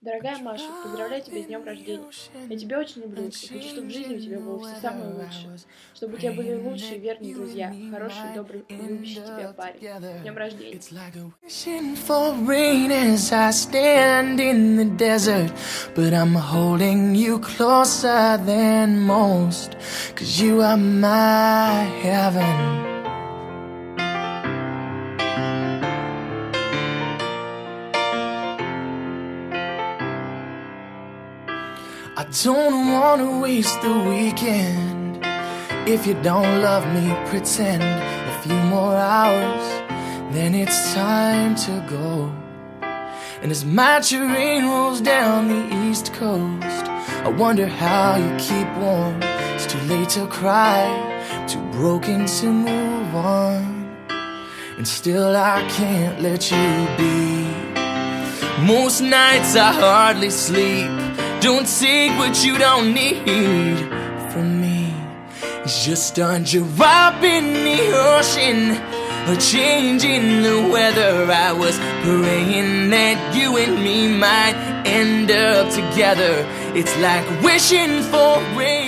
Дорогая Маша, поздравляю тебя с днем рождения. Я тебя очень люблю и хочу, чтобы в жизни у тебя было все самое лучшее. Чтобы у тебя были лучшие верные друзья, хороший, добрый, любящий тебя парень. С днем рождения. It's like a wishing for rain as I stand in the desert, but I'm holding you closer than most, 'cause you are my heaven. I don't wanna waste the weekend. If you don't love me, pretend a few more hours, then it's time to go. And as my train rolls down the east coast, I wonder how you keep warm. It's too late to cry, too broken to move on, and still I can't let you be. Most nights I hardly sleep. Don't take what you don't need from me. It's just a drop in the ocean, a change in the weather. I was praying that you and me might end up together. It's like wishing for rain.